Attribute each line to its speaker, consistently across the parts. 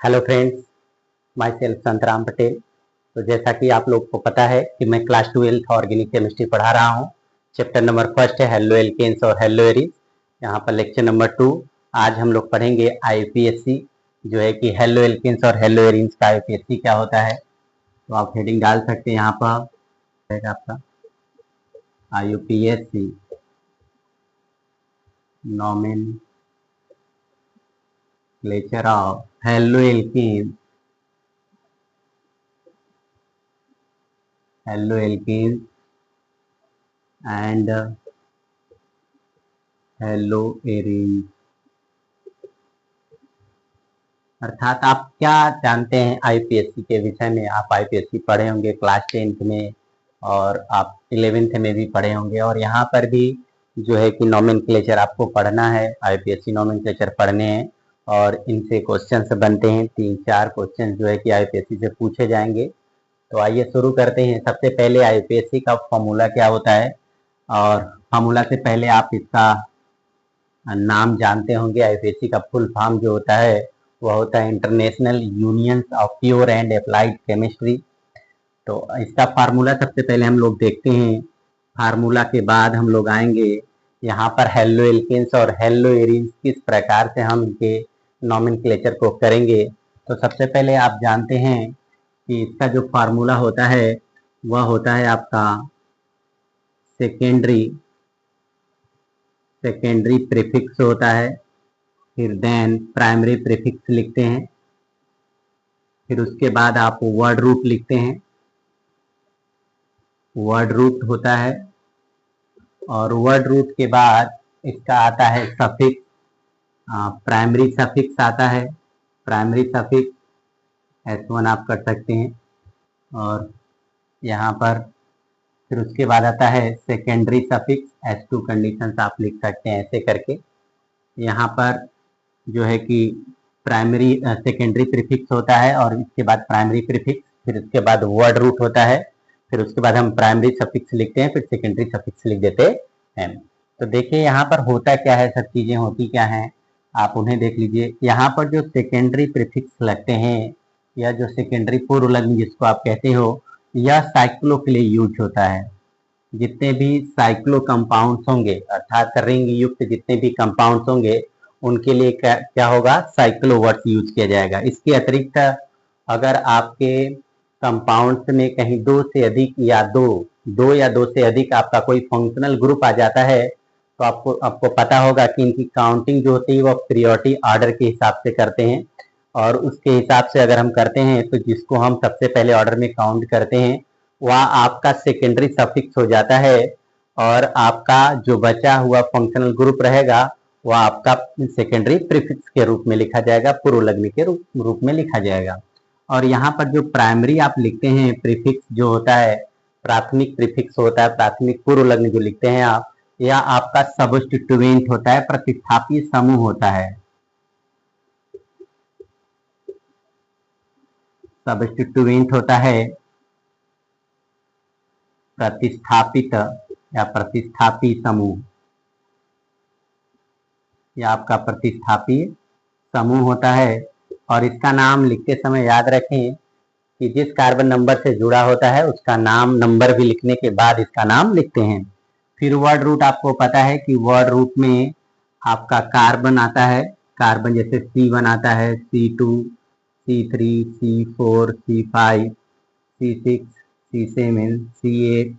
Speaker 1: Hello friends, my self Santram Patel. तो जैसा कि आप लोग को पता है कि मैं क्लास 12th ऑर्गेनिक केमिस्ट्री पढ़ा रहा हूँ। चैप्टर नंबर फर्स्ट है हेलो एल्केन्स और हेलो एरीज। यहाँ पर लेक्चर नंबर 2 आज हम लोग पढ़ेंगे आईयूपीएससी, जो है कि हेलो एल्केन्स और हेलो एरीज का आईयूपीएससी क्या होता है। तो आप हेडिंग डाल सकते हैं यहाँ पर आपका IUPAC nomenclature of haloalkanes and haloarenes. अर्थात आप क्या जानते हैं आईपीएससी के विषय में। आप आईपीएससी पढ़े होंगे क्लास 10th में और आप 11th में भी पढ़े होंगे, और यहाँ पर भी जो है कि नॉमेनक्लेचर आपको पढ़ना है। आईपीएससी नॉमेनक्लेचर पढ़ने हैं और इनसे क्वेश्चंस बनते हैं। 3-4 क्वेश्चन जो है कि आईपीएससी से पूछे जाएंगे। तो आइए शुरू करते हैं। सबसे पहले आईपीएससी का फॉर्मूला क्या होता है, और फॉर्मूला से पहले आप इसका नाम जानते होंगे। आईपीएससी का फुल फॉर्म जो होता है वह होता है international union of pure and applied chemistry. तो इसका फार्मूला सबसे पहले हम लोग देखते हैं। फार्मूला के बाद हम लोग आएंगे यहाँ पर हेलो एल्केन्स और हेलो एरीज किस प्रकार से हम इनके नॉमेनक्लेचर को करेंगे। तो सबसे पहले आप जानते हैं कि इसका जो फार्मूला होता है वह होता है आपका सेकेंडरी प्रीफिक्स होता है, फिर देन प्राइमरी प्रीफिक्स लिखते हैं, फिर उसके बाद आप वर्ड रूट लिखते हैं। वर्ड रूट होता है और वर्ड रूट के बाद इसका आता है सफिक्स। प्राइमरी सफिक्स आता है, प्राइमरी सफिक्स S1 आप कर सकते हैं। और यहाँ पर फिर उसके बाद आता है सेकेंडरी सफिक्स S2 कंडीशंस आप लिख सकते हैं ऐसे करके। यहाँ पर जो है कि प्राइमरी सेकेंडरी प्रीफिक्स होता है और इसके बाद प्राइमरी प्रीफिक्स, फिर उसके बाद वर्ड रूट होता है, फिर उसके बाद हम प्राइमरी सफिक्स लिखते हैं, फिर सेकेंडरी सफिक्स लिख देते हैं। तो देखिए यहाँ पर होता क्या है, सब चीजें होती क्या हैं आप उन्हें देख लीजिए। यहाँ पर जो सेकेंडरी प्रीफिक्स लगते हैं या जो सेकेंडरी पूर्व लग्न जिसको आप कहते हो, यह साइक्लो के लिए यूज होता है। जितने भी साइक्लो कंपाउंड्स होंगे अर्थात रिंग युक्त जितने भी कंपाउंड्स होंगे उनके लिए क्या होगा, साइक्लो वर्ड्स यूज किया जाएगा। इसके अतिरिक्त अगर आपके कंपाउंड्स में कहीं दो या दो से अधिक आपका कोई फंक्शनल ग्रुप आ जाता है तो आपको पता होगा कि इनकी काउंटिंग जो होती है वो प्रियोरिटी ऑर्डर के हिसाब से करते हैं। और उसके हिसाब से अगर हम करते हैं तो जिसको हम सबसे पहले ऑर्डर में काउंट करते हैं वह आपका सेकेंडरी सफिक्स हो जाता है, और आपका जो बचा हुआ फंक्शनल ग्रुप रहेगा वह आपका सेकेंडरी प्रीफिक्स के रूप में लिखा जाएगा, पूर्व लग्न के रूप में लिखा जाएगा। और यहाँ पर जो प्राइमरी आप लिखते हैं प्रीफिक्स जो होता है, प्राथमिक प्रीफिक्स होता है, प्राथमिक पूर्व लग्न जो लिखते हैं आप, यह आपका सबस्टिट्यूएंट होता है, प्रतिस्थापी समूह होता है। सबस्टिट्यूएंट होता है प्रतिस्थापित या प्रतिस्थापी समूह, यह आपका प्रतिस्थापी समूह होता है। और इसका नाम लिखते समय याद रखें कि जिस कार्बन नंबर से जुड़ा होता है उसका नाम नंबर भी लिखने के बाद इसका नाम लिखते हैं। फिर वर्ड रूट आपको पता है कि वर्ड रूट में आपका कार्बन आता है, कार्बन जैसे C1 आता है, C2, C3, C4, C5, C6, C7, C8,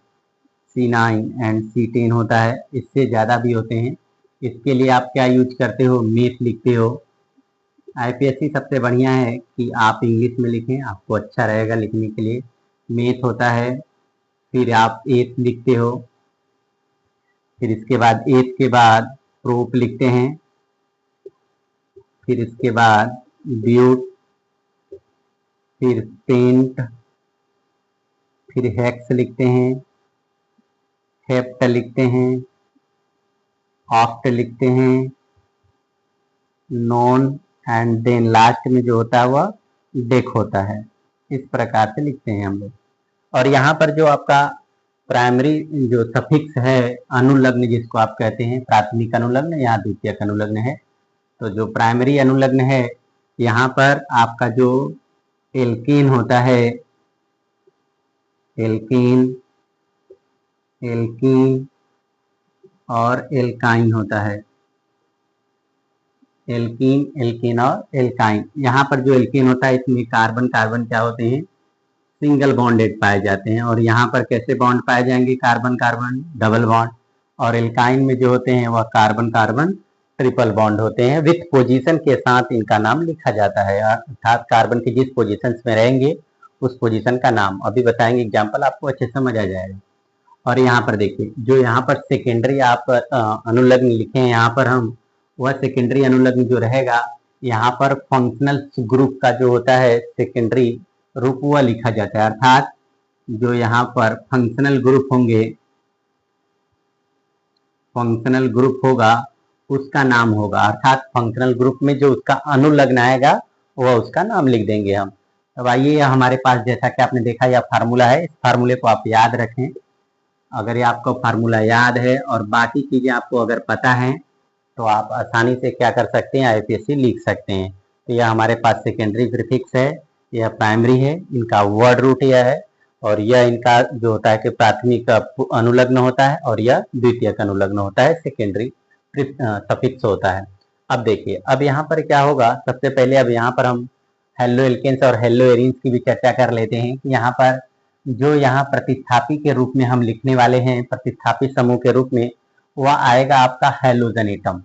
Speaker 1: C9 and C10 होता है। इससे ज़्यादा भी होते हैं। इसके लिए आप क्या यूज करते हो, मेथ लिखते हो। आईपीएससी सबसे बढ़िया है कि आप इंग्लिश में लिखें, आपको अच्छा रहेगा लिखने के लिए। मेथ होता है, फिर आप एथ लिखते हो, फिर इसके बाद एथ के बाद प्रोप लिखते हैं, फिर इसके बाद ब्यूट, फिर पेंट, फिर हेक्स लिखते हैं, हेप्ट लिखते हैं, ऑक्ट लिखते हैं, नॉन, एंड देन लास्ट में जो होता है वह डेक होता है। इस प्रकार से लिखते हैं हम लोग। और यहाँ पर जो आपका प्राइमरी जो सफिक्स है, अनुलग्न जिसको आप कहते हैं, प्राथमिक अनुलग्न या द्वितीयक अनुलग्न है। तो जो प्राइमरी अनुलग्न है यहाँ पर आपका जो एल्कीन होता है, एल्कीन, एल्कीन और एल्काइन होता है, एल्कीन, एल्कीन और एल्काइन। यहाँ पर जो एल्कीन होता है इसमें कार्बन कार्बन क्या होते हैं, सिंगल बॉन्डेड पाए जाते हैं। और यहाँ पर कैसे बॉन्ड पाए जाएंगे, कार्बन कार्बन डबल बॉन्ड। और एल्काइन में जो होते हैं वह कार्बन कार्बन ट्रिपल बॉन्ड होते हैं। विथ पोजीशन के साथ इनका नाम लिखा जाता है, अर्थात कार्बन के जिस पोजीशन में रहेंगे उस पोजीशन का नाम अभी बताएंगे, एग्जाम्पल आपको अच्छे समझ आ जाएगा। और यहाँ पर देखिए जो यहाँ पर सेकेंडरी आप अनुलग्न लिखे हैं यहाँ पर हम, वह सेकेंडरी अनुलग्न जो रहेगा यहाँ पर फंक्शनल ग्रुप का जो होता है सेकेंडरी रूप वह लिखा जाता है। अर्थात जो यहाँ पर फंक्शनल ग्रुप होंगे, फंक्शनल ग्रुप होगा उसका नाम होगा, अर्थात फंक्शनल ग्रुप में जो उसका अनुलग्न आएगा वह उसका नाम लिख देंगे हम। अब आइए हमारे पास जैसा कि आपने देखा यह फार्मूला है, इस फार्मूले को आप याद रखें। अगर ये आपको फार्मूला याद है और बाकी चीजें आपको अगर पता है तो आप आसानी से क्या कर सकते हैं, आईपीएससी लिख सकते हैं। तो यह हमारे पास सेकेंडरी प्रीफिक्स है, यह प्राइमरी है, इनका वर्ड रूट यह है, और यह इनका जो होता है कि प्राथमिक अनुलग्न होता है और यह द्वितीयक अनुलग्न होता है, सेकेंडरी सफिक्स होता है। अब देखिए अब यहाँ पर क्या होगा, सबसे पहले अब यहाँ पर हम हेलो एल्केन्स और हेलो एरीन्स की भी चर्चा कर लेते हैं कि यहाँ पर जो यहाँ प्रतिस्थापी के रूप में हम लिखने वाले हैं, प्रतिस्थापी समूह के रूप में, वह आएगा आपका हैलोजन एटम।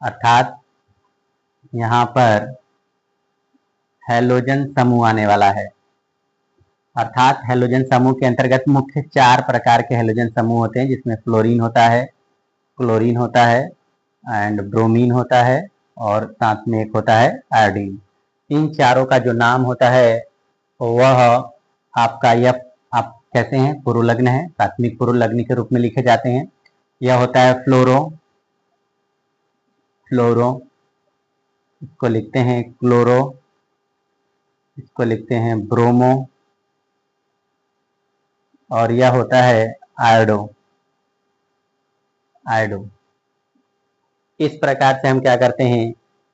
Speaker 1: अर्थात यहाँ पर हैलोजन समूह आने वाला है। अर्थात हैलोजन समूह के अंतर्गत मुख्य 4 प्रकार के हैलोजन समूह होते हैं, जिसमें फ्लोरीन होता है, क्लोरीन होता है एंड ब्रोमीन होता है और साथ में एक होता है आयोडीन। इन चारों का जो नाम होता है वह आपका यह आप कैसे हैं, पुरोलग्न है, प्राथमिक पुरोलग्न के रूप में लिखे जाते हैं। यह होता है फ्लोरो, फ्लोरो, इसको लिखते हैं क्लोरो, इसको लिखते हैं ब्रोमो, और यह होता है आयोडो, आयोडो। इस प्रकार से हम क्या करते हैं,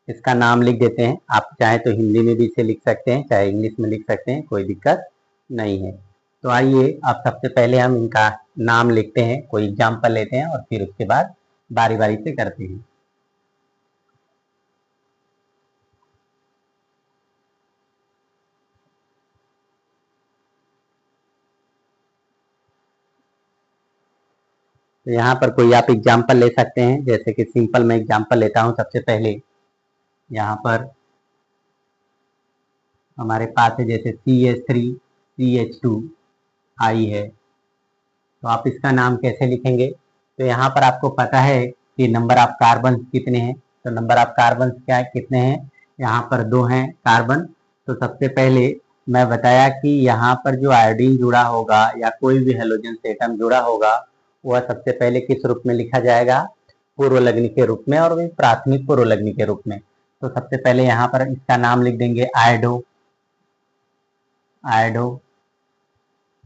Speaker 1: इसका नाम लिख देते हैं। आप चाहे तो हिंदी में भी इसे लिख सकते हैं, चाहे इंग्लिश में लिख सकते हैं, कोई दिक्कत नहीं है। तो आइए अब सबसे पहले हम इनका नाम लिखते हैं, कोई एग्जाम्पल लेते हैं और फिर उसके बाद बारी बारी से करते हैं। तो यहाँ पर कोई आप एग्जाम्पल ले सकते हैं, जैसे कि सिंपल मैं एग्जाम्पल लेता हूँ। सबसे पहले यहाँ पर हमारे पास है जैसे CH3CH2 आई है, तो आप इसका नाम कैसे लिखेंगे। तो यहाँ पर आपको पता है कि नंबर ऑफ कार्बन कितने हैं, तो नंबर ऑफ कार्बन क्या है, कितने हैं, यहाँ पर 2 हैं कार्बन। तो सबसे पहले मैं बताया कि यहाँ पर जो आयोडीन जुड़ा होगा या कोई भी हेलोजन से एटम जुड़ा होगा वह सबसे पहले किस रूप में लिखा जाएगा, पूर्वलग्न के रूप में, और वही प्राथमिक पूर्वलग्न के रूप में। तो सबसे पहले यहाँ पर इसका नाम लिख देंगे आयोडो, आयोडो।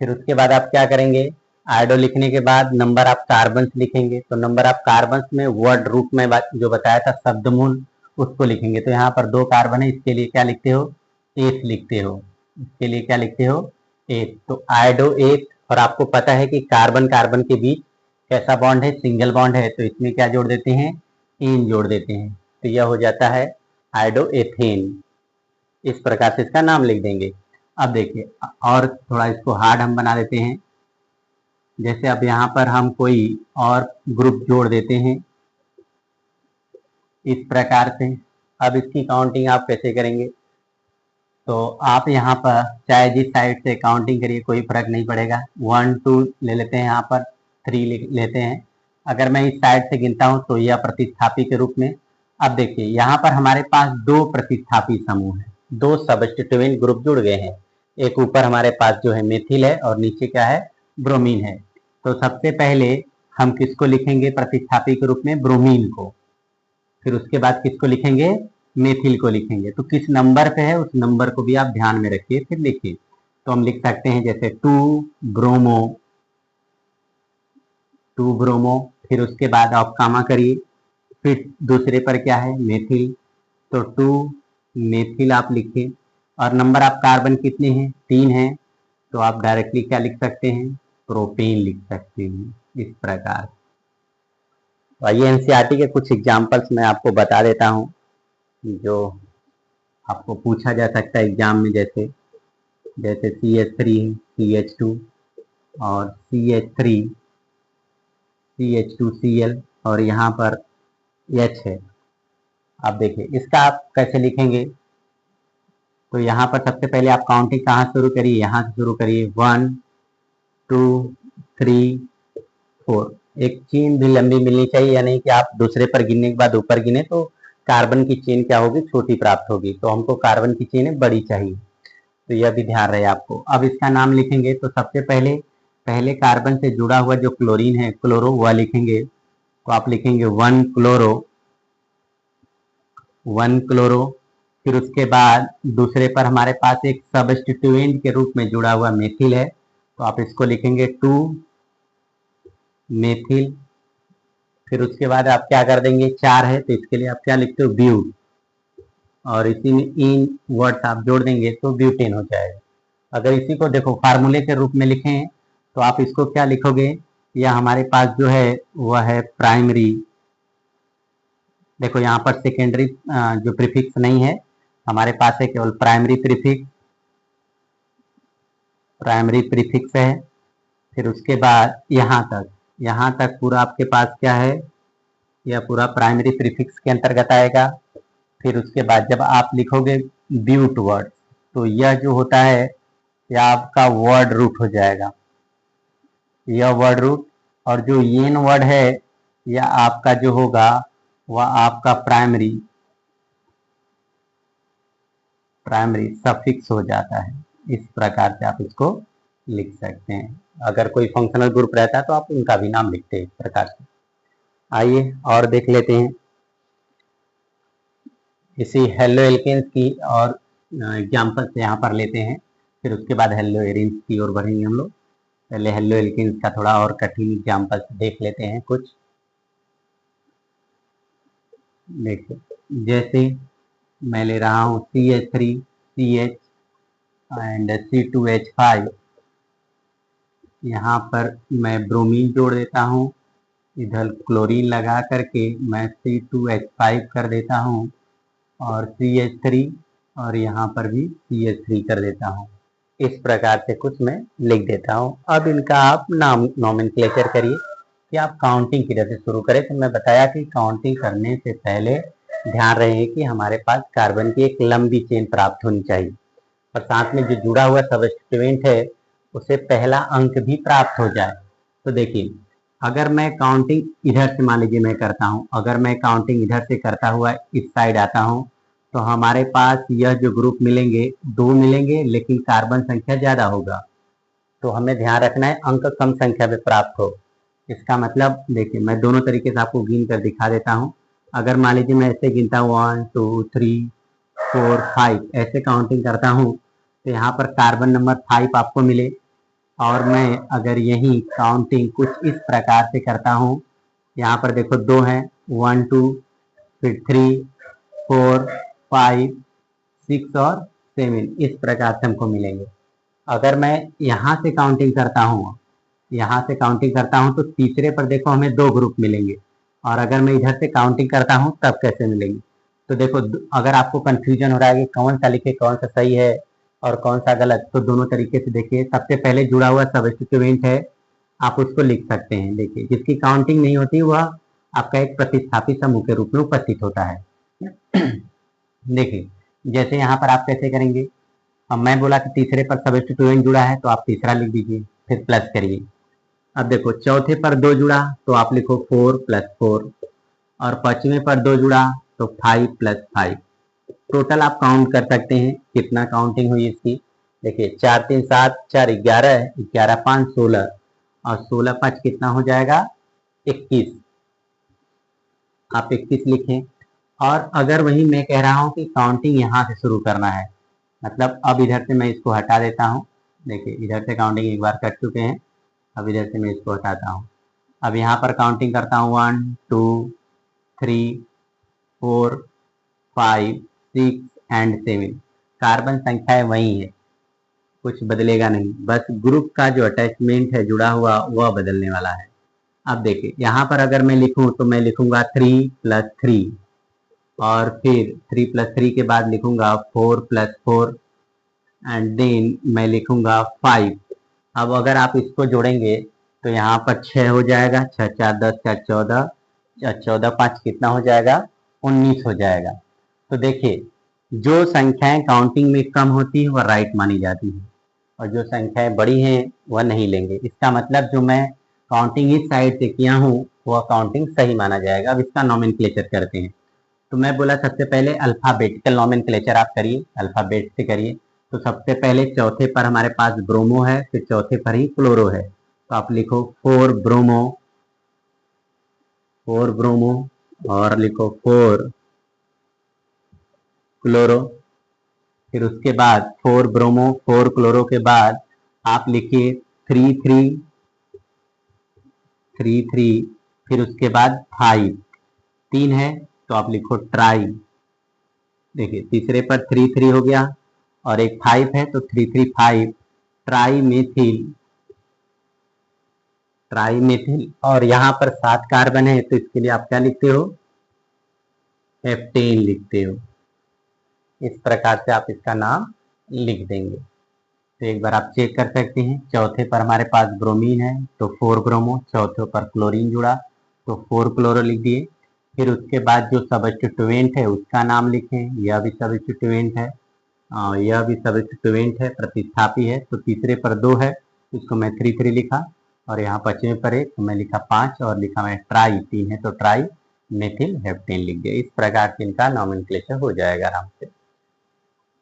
Speaker 1: फिर उसके बाद आप क्या करेंगे, आयोडो लिखने के बाद नंबर ऑफ कार्बन लिखेंगे। तो नंबर ऑफ कार्बन में वर्ड रूप में जो बताया था शब्दमूल, उसको लिखेंगे। तो यहाँ पर 2 कार्बन है, इसके लिए क्या लिखते हो, 8 लिखते हो, इसके लिए क्या लिखते हो, 8। तो आयोडो 8। और आपको पता है कि कार्बन कार्बन के बीच कैसा बॉन्ड है, सिंगल बॉन्ड है, तो इसमें क्या जोड़ देते हैं, एन जोड़ देते हैं। तो यह हो जाता है आयोडो एथेन। इस प्रकार से इसका नाम लिख देंगे। अब देखिए और थोड़ा इसको हार्ड हम बना देते हैं। जैसे अब यहाँ पर हम कोई और ग्रुप जोड़ देते हैं इस प्रकार से। अब इसकी काउंटिंग आप कैसे करेंगे, तो आप यहाँ पर चाहे जिस साइड से काउंटिंग करिए कोई फर्क नहीं पड़ेगा। 1 2 ले लेते हैं, यहाँ पर 3 लेते हैं। अगर मैं इस साइड से गिनता हूँ तो यह प्रतिस्थापी के रूप में। अब देखिए यहाँ पर हमारे पास 2 प्रतिस्थापी समूह है, 2 सबस्टिट्यूएंट ग्रुप जुड़ गए हैं। एक ऊपर हमारे पास जो है मेथिल है और नीचे क्या है, ब्रोमीन है। तो सबसे पहले हम किसको लिखेंगे प्रतिस्थापी के रूप में, ब्रोमीन को। फिर उसके बाद किसको लिखेंगे, मेथिल को लिखेंगे। तो किस नंबर पे है उस नंबर को भी आप ध्यान में रखिए, फिर लिखिए। तो हम लिख सकते हैं जैसे 2 ब्रोमो, 2 ब्रोमो। फिर उसके बाद आप कामा करिए, फिर दूसरे पर क्या है, मेथिल, तो 2 मेथिल आप लिखें, और नंबर ऑफ कार्बन कितने हैं, 3 हैं, तो आप डायरेक्टली क्या लिख सकते हैं, प्रोपेन लिख सकते हैं, इस प्रकार। तो आइए एनसीईआरटी के कुछ एग्जाम्पल्स मैं आपको बता देता हूँ जो आपको पूछा जा सकता है एग्जाम में, जैसे जैसे CH3, CH2 और CH3, CH2Cl, और यहाँ पर H है। आप देखिए इसका आप कैसे लिखेंगे, तो यहाँ पर सबसे पहले आप काउंटिंग कहाँ शुरू करिए, यहाँ से शुरू करिए, 1 2 3 4। एक चेन भी लंबी मिलनी चाहिए, यानी कि आप दूसरे पर गिनने के बाद ऊपर गिने तो कार्बन की चेन क्या होगी, छोटी प्राप्त होगी, तो हमको कार्बन की चेन बड़ी चाहिए, तो यह भी ध्यान रहे आपको। अब इसका नाम लिखेंगे तो सबसे पहले पहले कार्बन से जुड़ा हुआ जो क्लोरीन है, क्लोरो, वह लिखेंगे, तो आप लिखेंगे 1 क्लोरो, 1 क्लोरो। फिर उसके बाद दूसरे पर हमारे पास एक सबस्टिट्यूएंट के रूप में जुड़ा हुआ मेथिल है, तो आप इसको लिखेंगे 2 मेथिल। फिर उसके बाद आप क्या कर देंगे, 4 है तो इसके लिए आप क्या लिखते हो, ब्यूट, और इसी में इन वर्ड्स आप जोड़ देंगे तो ब्यूटेन हो जाएगा। अगर इसी को देखो फार्मूले के रूप में लिखें तो आप इसको क्या लिखोगे, या हमारे पास जो है वह है प्राइमरी, देखो यहाँ पर सेकेंडरी जो प्रीफिक्स नहीं है, हमारे पास है केवल प्राइमरी प्रीफिक्स, प्राइमरी प्रीफिक्स है। फिर उसके बाद यहाँ तक पूरा आपके पास क्या है, यह पूरा प्राइमरी प्रीफिक्स के अंतर्गत आएगा। फिर उसके बाद जब आप लिखोगे ब्यूट वर्ड, तो यह जो होता है यह आपका वर्ड रूट हो जाएगा, यह वर्ड रूट, और जो येन वर्ड है यह आपका जो होगा वह आपका प्राइमरी सफिक्स हो जाता है। इस प्रकार से आप इसको लिख सकते हैं। अगर कोई फंक्शनल ग्रुप रहता है तो आप उनका भी नाम लिखते हैं इस प्रकार से। आइए और देख लेते हैं इसी हेलो एल्केन्स की और एग्जाम्पल से यहाँ पर लेते हैं, फिर उसके बाद हेलो एरिन्स की ओर बढ़ेंगे हम लोग। पहले हेलो एल्केन्स का थोड़ा और कठिन एग्जाम्पल देख लेते हैं कुछ। देखिए जैसे मैं ले रहा हूँ CH3CH एंड C2H5, यहाँ पर मैं ब्रोमीन जोड़ देता हूँ, इधर क्लोरीन लगा करके मैं C2H5 कर देता हूँ, और CH3, और यहाँ पर भी CH3 कर देता हूँ। इस प्रकार से कुछ मैं लिख देता हूँ। अब इनका आप नाम नोमेनक्लेचर करिए कि आप काउंटिंग किधर से शुरू करें। तो मैं बताया कि काउंटिंग करने से पहले ध्यान रहे कि हमारे पास कार्बन की एक लंबी चेन प्राप्त होनी चाहिए, और साथ में जो जुड़ा हुआ सबस्टिट्यूएंट है उसे पहला अंक भी प्राप्त हो जाए। तो देखिए अगर मैं काउंटिंग इधर से मान लीजिए मैं करता हूँ, अगर मैं काउंटिंग इधर से करता हुआ इस साइड आता हूँ, तो हमारे पास यह जो ग्रुप मिलेंगे 2 मिलेंगे, लेकिन कार्बन संख्या ज्यादा होगा, तो हमें ध्यान रखना है अंक कम संख्या में प्राप्त हो। इसका मतलब देखिए मैं दोनों तरीके से आपको गिन कर दिखा देता हूँ। अगर मान लीजिए मैं ऐसे गिनता हूँ 1 2 3 4 5, ऐसे काउंटिंग करता हूँ, तो यहाँ पर कार्बन नंबर 5 आपको मिले, और मैं अगर यही काउंटिंग कुछ इस प्रकार से करता हूँ, यहाँ पर देखो 2 है, 1 2, फिर 3 4 5 6 और 7, इस प्रकार से हमको मिलेंगे। अगर मैं यहाँ से काउंटिंग करता हूँ, यहाँ से काउंटिंग करता हूँ, तो तीसरे पर देखो हमें 2 ग्रुप मिलेंगे, और अगर मैं इधर से काउंटिंग करता हूँ तब कैसे मिलेंगे। तो देखो अगर आपको कंफ्यूजन हो रहा है कि कौन सा लिखे, कौन सा सही है और कौन सा गलत, तो दोनों तरीके से देखिए। सबसे पहले जुड़ा हुआ सबस्टिट्यूएंट है, आप उसको लिख सकते हैं। देखिए जिसकी काउंटिंग नहीं होती वह आपका एक प्रतिस्थापित समूह के रूप में उपस्थित होता है। देखिए जैसे यहाँ पर आप कैसे करेंगे, अब मैं बोला कि तीसरे पर सबस्टिट्यूएंट जुड़ा है तो आप तीसरा लिख दीजिए, फिर प्लस करिए। अब देखो चौथे पर 2 जुड़ा तो आप लिखो 4 + 4, और पांचवें पर 2 जुड़ा तो 5 + 5। टोटल आप काउंट कर सकते हैं कितना काउंटिंग हुई इसकी। देखिए 4 3 7 4 11, 11 5 16, और 16 5 कितना हो जाएगा, 21। आप 21 लिखें। और अगर वही मैं कह रहा हूं कि काउंटिंग यहाँ से शुरू करना है, मतलब अब इधर से मैं इसको हटा देता हूँ। देखिए इधर से काउंटिंग एक बार कर चुके हैं, अब इधर से मैं इसको हटाता हूँ। अब यहाँ पर काउंटिंग करता हूँ 1 2 3 4 5 6 एंड 7। कार्बन संख्याएं वही है, कुछ बदलेगा नहीं, बस ग्रुप का जो अटैचमेंट है जुड़ा हुआ वह बदलने वाला है। अब देखिए यहाँ पर अगर मैं लिखूं तो मैं लिखूंगा 3+3, और फिर 3+3 के बाद लिखूंगा 4+4 एंड देन मैं लिखूंगा 5। अब अगर आप इसको जोड़ेंगे तो यहाँ पर 6 हो जाएगा, 6 4 10 4 14, 14 5 कितना हो जाएगा, 19 हो जाएगा। तो देखिए जो संख्याएं काउंटिंग में कम होती है वह राइट मानी जाती है, और जो संख्याएं बड़ी हैं वह नहीं लेंगे। इसका मतलब जो मैं काउंटिंग इस साइड से किया हूँ वह काउंटिंग सही माना जाएगा। अब इसका नॉमेनक्लेचर करते हैं। तो मैं बोला सबसे पहले अल्फाबेटिकल नॉमेनक्लेचर आप करिए, अल्फाबेट से करिए। तो सबसे पहले चौथे पर हमारे पास ब्रोमो है, फिर चौथे पर ही क्लोरो है। तो आप लिखो 4 ब्रोमो, 4 ब्रोमो, और लिखो 4 क्लोरो। फिर उसके बाद 4 ब्रोमो 4 क्लोरो के बाद आप लिखिए 3 3 3 3, फिर उसके बाद 5, 3 है तो आप लिखो ट्राई। देखिए तीसरे पर 3 3 हो गया और एक 5 है तो 3 3 5, ट्राई मेथिल, ट्राई मेथिल। और यहाँ पर 7 कार्बन है तो इसके लिए आप क्या लिखते हो, हेप्टेन लिखते हो। इस प्रकार से आप इसका नाम लिख देंगे। तो एक बार आप चेक कर सकते हैं, चौथे पर हमारे पास ब्रोमीन है तो 4 ब्रोमो, चौथे पर क्लोरीन जुड़ा तो 4 क्लोरो लिख दिए। फिर उसके बाद जो सबस्टिट्यूएंट है उसका नाम लिखें, यह भी सबस्टिट्यूएंट है, यह भी सबस्टिट्यूएंट है, प्रतिस्थापी है। तो तीसरे पर 2 है, इसको मैं 3 3 लिखा, और यहाँ पांचवें पर 1 तो मैं लिखा 5, और लिखा मैं ट्राई, 3 है तो ट्राई मेथिल हेप्टेन लिख दिया। इस प्रकार से इनका नॉमेनक्लेचर हो जाएगा आराम से।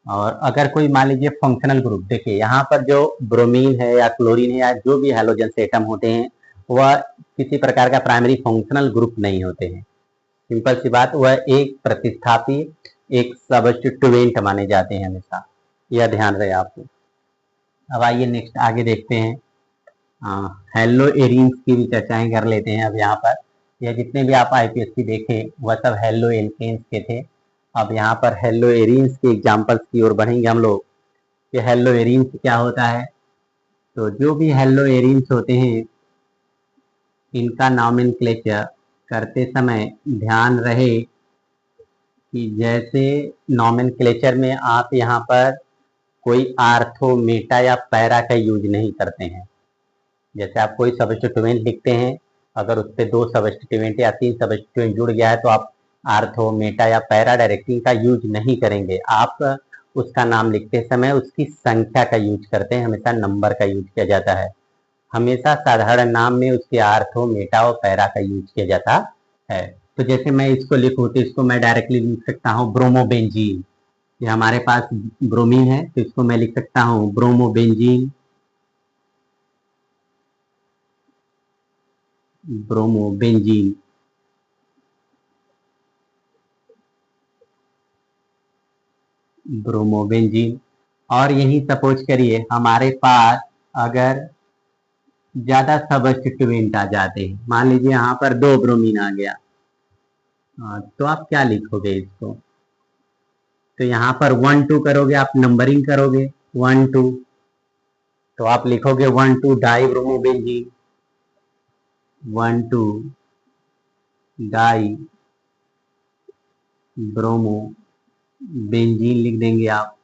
Speaker 1: और अगर कोई मान लीजिए फंक्शनल ग्रुप, देखिए यहाँ पर जो ब्रोमीन है या क्लोरीन है या जो भी हैलोजन एटम होते हैं वह किसी प्रकार का प्राइमरी फंक्शनल ग्रुप नहीं होते हैं। सिंपल सी बात, वह एक प्रतिस्थापी, एक सबस्टिट्यूएंट माने जाते हैं हमेशा, यह ध्यान रहे आपको। अब आइए नेक्स्ट आगे देखते हैं, हेलो एरिन्स की भी चर्चाएं कर लेते हैं। अब यहाँ पर यह जितने भी आप आईपीएससी देखे वह सब हेलो एल्केन्स के थे। अब यहाँ पर हेलो एरिन्स के एग्जाम्पल्स की ओर बढ़ेंगे हम लोग कि हेलो एरिन्स क्या होता है। तो जो भी हेलो एरिन्स होते हैं इनका नॉमेनक्लेचर करते समय ध्यान रहे कि जैसे नॉमेनक्लेचर में आप यहाँ पर कोई आर्थो मेटा या पैरा का यूज नहीं करते हैं। जैसे आप कोई सबस्टिट्यूएंट लिखते हैं, अगर उस पर 2 सबस्टिट्यूएंट या 3 सबस्टिट्यूएंट जुड़ गया है तो आप आर्थो मेटा या पैरा डायरेक्टिंग का यूज नहीं करेंगे। आप उसका नाम लिखते समय उसकी संख्या का यूज करते हैं, हमेशा नंबर का यूज किया जाता है। हमेशा साधारण नाम में उसके आर्थो मेटा और पैरा का यूज किया जाता है। तो जैसे मैं इसको लिखूं तो इसको मैं डायरेक्टली लिख सकता हूँ ब्रोमोबेंजीन। ये हमारे पास ब्रोमीन है तो इसको मैं लिख सकता हूँ ब्रोमोबेंजीन, ब्रोमोबेंजीन। ब्रोमोबेंजीन। और यही सपोज करिए हमारे पास अगर ज्यादा सबस्टिट्यूएंट आ जाते हैं, मान लीजिए यहाँ पर 2 ब्रोमीन आ गया, तो आप क्या लिखोगे इसको। तो यहाँ पर 1 2 करोगे, आप नंबरिंग करोगे 1 2, तो आप लिखोगे 1 2 डाई ब्रोमोबेंजीन, 1 2 डाई ब्रोमोबेंजीन लिख देंगे आप।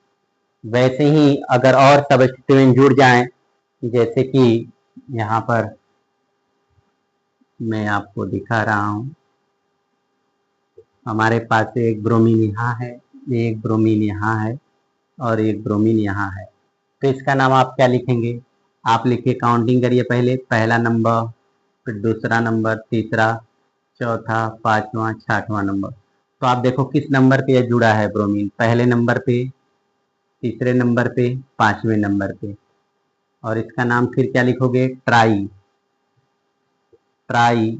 Speaker 1: वैसे ही अगर और सबस्टिट्यूएंट जुड़ जाएं, जैसे कि यहाँ पर मैं आपको दिखा रहा हूं, हमारे पास एक ब्रोमीन यहाँ है, एक ब्रोमीन यहाँ है और एक ब्रोमीन यहाँ है। तो इसका नाम आप क्या लिखेंगे, आप लिखिए, काउंटिंग करिए, पहले पहला नंबर, फिर दूसरा नंबर, तीसरा, चौथा, पांचवा, छठवां नंबर। तो आप देखो किस नंबर पे यह जुड़ा है ब्रोमीन, पहले नंबर पे, तीसरे नंबर पे, पांचवें नंबर पे। और इसका नाम फिर क्या लिखोगे, ट्राई, ट्राई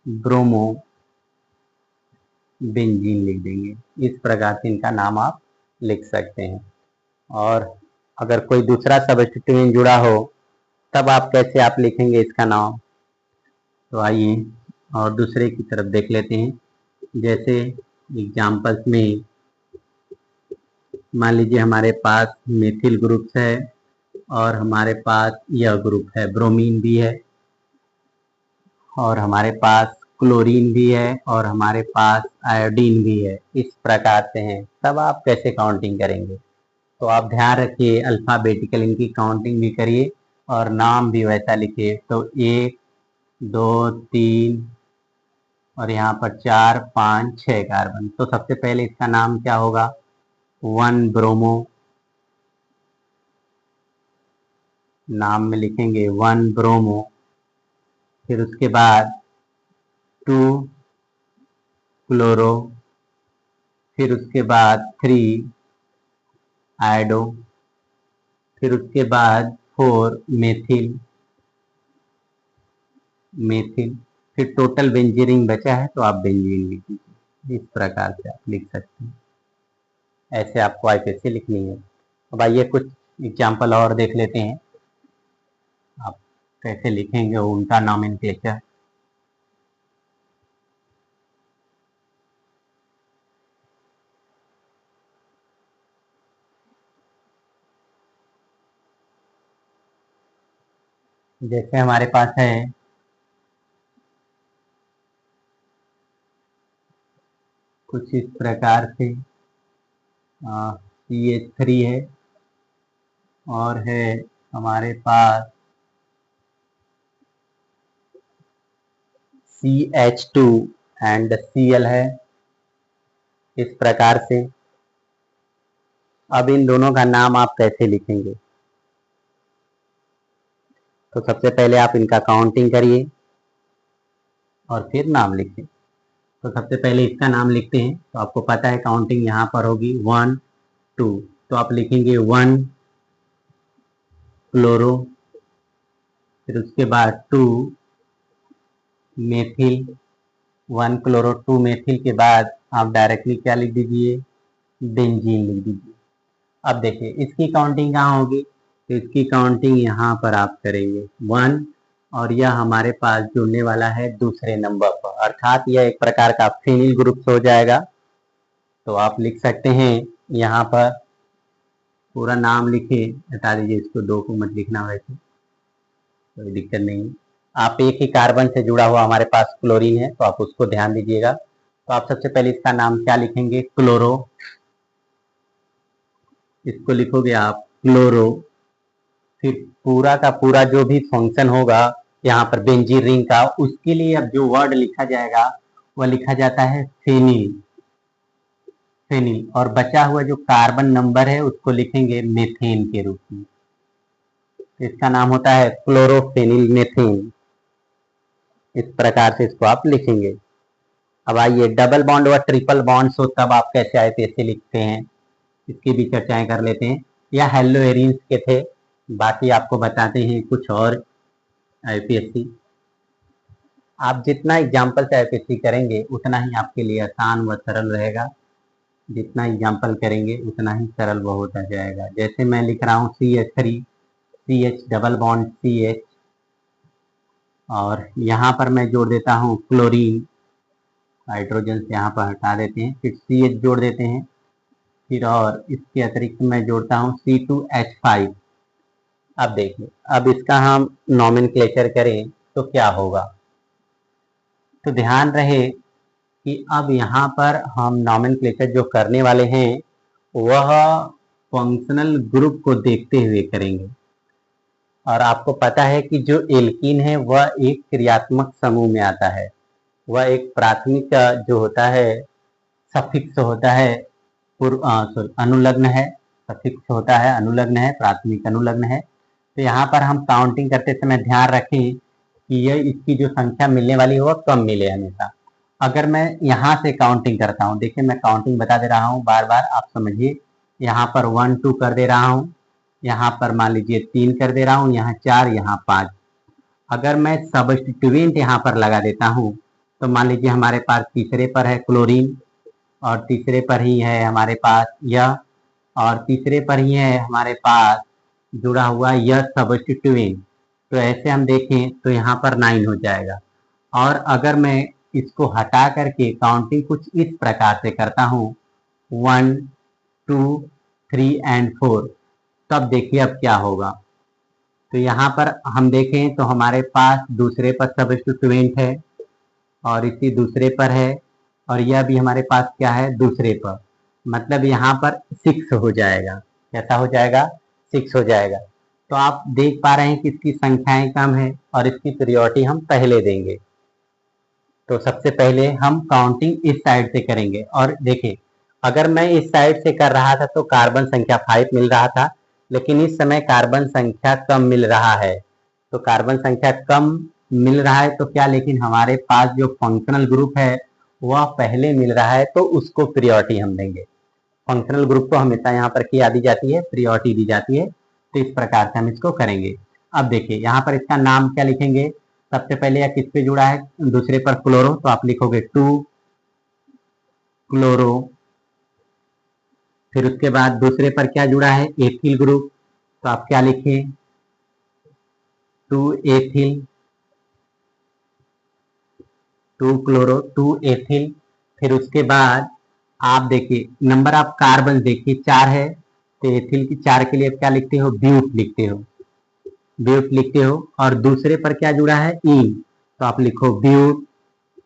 Speaker 1: ब्रोमो बेंजीन लिख देंगे। इस प्रकार से इनका नाम आप लिख सकते हैं। और अगर कोई दूसरा सबस्टिट्यूएंट जुड़ा हो तब आप कैसे आप लिखेंगे इसका नाम। तो आइए और दूसरे की तरफ देख लेते हैं। जैसे एग्जाम्पल्स में मान लीजिए हमारे पास मेथिल ग्रुप है और हमारे पास यह ग्रुप है, ब्रोमीन भी है और हमारे पास क्लोरीन भी है और हमारे पास आयोडीन भी है। इस प्रकार से हैं। तब आप कैसे काउंटिंग करेंगे? तो आप ध्यान रखिए, अल्फाबेटिकल इनकी काउंटिंग भी करिए और नाम भी वैसा लिखिए। तो 1 2 3 और यहाँ पर 4 5 6 कार्बन। तो सबसे पहले इसका नाम क्या होगा? 1 ब्रोमो, नाम में लिखेंगे 1 ब्रोमो। फिर उसके बाद 2 क्लोरो, फिर उसके बाद 3 आयोडो, फिर उसके बाद 4 मेथिल, फिर टोटल बेंजीन रिंग बचा है तो आप बेंजीन लिख दीजिए। इस प्रकार से आप लिख सकते हैं। ऐसे आपको आईपीएससी लिखनी है। अब आइए कुछ एग्जाम्पल और देख लेते हैं, आप कैसे लिखेंगे उनका नॉमेनक्लेचर। जैसे हमारे पास है कुछ इस प्रकार से CH3 है और है हमारे पास CH2 एंड Cl है, इस प्रकार से। अब इन दोनों का नाम आप कैसे लिखेंगे? तो सबसे पहले आप इनका काउंटिंग करिए और फिर नाम लिखिए। तो सबसे पहले इसका नाम लिखते हैं। तो आपको पता है काउंटिंग यहाँ पर होगी 1 2, तो आप लिखेंगे 1 क्लोरो, फिर उसके बाद 2 मेथिल, 1 क्लोरो 2 मेथिल के बाद आप डायरेक्टली क्या लिख दीजिए? बेंजीन लिख दीजिए। अब देखिए इसकी काउंटिंग कहाँ होगी? तो इसकी काउंटिंग यहाँ पर आप करेंगे 1 और यह हमारे पास जुड़ने वाला है दूसरे नंबर पर, अर्थात यह एक प्रकार का फिनिल ग्रुप हो जाएगा। तो आप लिख सकते हैं यहाँ पर पूरा नाम लिखे, हटा दीजिए इसको, 2 को मत लिखना, वैसे कोई दिक्कत नहीं। आप एक ही कार्बन से जुड़ा हुआ हमारे पास क्लोरीन है तो आप उसको ध्यान दीजिएगा। तो आप सबसे पहले इसका नाम क्या लिखेंगे? क्लोरो, इसको लिखोगे आप क्लोरो। फिर पूरा का पूरा जो भी फंक्शन होगा यहाँ पर बेंजीन रिंग का, उसके लिए अब जो वर्ड लिखा जाएगा वह लिखा जाता है फेनिल, और बचा हुआ जो कार्बन नंबर है उसको लिखेंगे मेथेन के रूप में। इसका नाम होता है क्लोरोफेनिल मेथेन। इस प्रकार से इसको आप लिखेंगे। अब आइए डबल बॉन्ड व ट्रिपल बॉन्ड हो तब आप कैसे आईपीएससी लिखते हैं, इसकी भी चर्चाएं कर लेते हैं। यह हेलो एरिन्स के थे, बाकी आपको बताते हैं कुछ और आईपीएससी। आप जितना एग्जाम्पल से आईपीएससी करेंगे उतना ही आपके लिए आसान व सरल रहेगा। जितना एग्जाम्पल करेंगे उतना ही सरल वो होता जाएगा। जैसे मैं लिख रहा हूँ CH3 CH double bond CH, और यहाँ पर मैं जोड़ देता हूँ क्लोरीन, हाइड्रोजन से यहाँ पर हटा देते हैं, फिर CH जोड़ देते हैं, फिर और इसके अतिरिक्त मैं जोड़ता हूँ C2H5। अब देखिए, अब इसका हम नॉमेनक्लेचर करें तो क्या होगा? तो ध्यान रहे कि अब यहाँ पर हम नॉमेनक्लेचर जो करने वाले हैं वह फंक्शनल ग्रुप को देखते हुए करेंगे। और आपको पता है कि जो एल्कीन है वह एक क्रियात्मक समूह में आता है, वह एक प्राथमिक जो होता है सफिक्स होता है, अनुलग्न है, सफिक्स होता है, अनुलग्न है, प्राथमिक अनुलग्न है। तो यहाँ पर हम काउंटिंग करते समय ध्यान रखें कि यह इसकी जो संख्या मिलने वाली है वह कम मिले हमेशा। अगर मैं यहाँ से काउंटिंग करता हूँ, देखिए मैं काउंटिंग बता दे रहा हूँ बार बार, आप समझिए। यहाँ पर 1 2 कर दे रहा हूँ, यहाँ पर मान लीजिए 3 कर दे रहा हूँ, यहाँ 4, यहाँ 5। अगर मैं सब्स्टिट्यूएंट यहाँ पर लगा देता हूँ तो मान लीजिए हमारे पास तीसरे पर है क्लोरीन, और तीसरे पर ही है हमारे पास यह, और तीसरे पर ही है हमारे पास जुड़ा हुआ यह सब्स्टिट्यूएंट। तो ऐसे हम देखें तो यहाँ पर 9 हो जाएगा। और अगर मैं इसको हटा करके काउंटिंग कुछ इस प्रकार से करता हूँ 1 2 3 and 4। तब देखिए अब क्या होगा। तो यहाँ पर हम देखें तो हमारे पास दूसरे पर सबस्टिट्यूएंट है और इसी दूसरे पर है, और यह भी हमारे पास क्या है, दूसरे पर, मतलब यहाँ पर 6 हो जाएगा। कैसा हो जाएगा, 6 हो जाएगा। तो आप देख पा रहे हैं कि इसकी संख्याएं कम है और इसकी प्रायोरिटी हम पहले देंगे। तो सबसे पहले हम काउंटिंग इस साइड से करेंगे, और देखिए अगर मैं इस साइड से कर रहा था तो कार्बन संख्या 5 मिल रहा था, लेकिन इस समय कार्बन संख्या कम मिल रहा है। तो कार्बन संख्या कम मिल रहा है तो क्या, लेकिन हमारे पास जो फंक्शनल ग्रुप है वह पहले मिल रहा है, तो उसको प्रायोरिटी हम देंगे। फंक्शनल ग्रुप को हमेशा यहाँ पर क्या दी जाती है, प्रायोरिटी दी जाती है। तो इस प्रकार से हम इसको करेंगे। अब देखिए यहाँ पर इसका नाम क्या लिखेंगे। सबसे पहले यह किस पे जुड़ा है, दूसरे पर क्लोरो, तो आप लिखोगे 2 क्लोरो। फिर उसके बाद दूसरे पर क्या जुड़ा है, एथिल ग्रुप, तो आप क्या लिखें, 2 एथिल, 2 क्लोरो 2 एथिल। फिर उसके बाद आप देखिए नंबर ऑफ कार्बन देखिए 4 है, तो एथिल की 4 के लिए क्या लिखते हो, ब्यूट लिखते हो, ब्यूट लिखते हो। और दूसरे पर क्या जुड़ा है, ईन, तो आप लिखो ब्यूट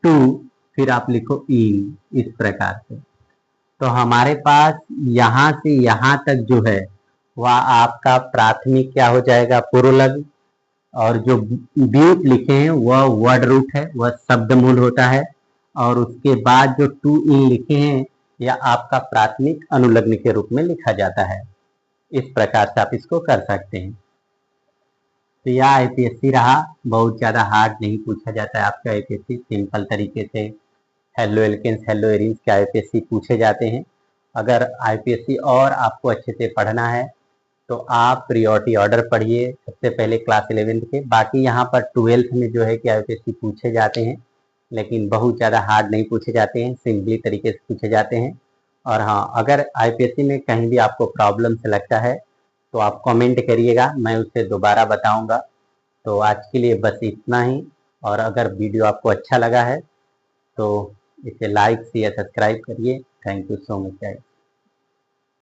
Speaker 1: 2, फिर आप लिखो ईन, इस प्रकार से। तो हमारे पास यहाँ से यहाँ तक जो है वह आपका प्राथमिक क्या हो जाएगा, पुरोलग, और जो ब्यूट लिखे हैं वह वर्ड रूट है, वह शब्द मूल होता है। और उसके बाद जो 2 इन लिखे हैं यह आपका प्राथमिक अनुलग्न के रूप में लिखा जाता है। इस प्रकार से आप इसको कर सकते हैं। तो यह आईपीएससी रहा, बहुत ज़्यादा हार्ड नहीं पूछा जाता है आपका आईपीएससी, सिंपल तरीके से हेलो एल्केन्स हेलो एरीन्स के आईपीएससी पूछे जाते हैं। अगर आईपीएससी और आपको अच्छे से पढ़ना है तो आप प्रायोरिटी ऑर्डर पढ़िए सबसे पहले क्लास 11th के। बाकी यहाँ पर 12th में जो है कि आईपीएससी पूछे जाते हैं, लेकिन बहुत ज़्यादा हार्ड नहीं पूछे जाते हैं, सिंपली तरीके से पूछे जाते हैं। और हाँ, अगर आईपीएससी में कहीं भी आपको प्रॉब्लम से लगता है तो आप कमेंट करिएगा, मैं उसे दोबारा बताऊंगा। तो आज के लिए बस इतना ही, और अगर वीडियो आपको अच्छा लगा है तो इसे लाइक शेयर सब्सक्राइब करिए। Thank you so much guys.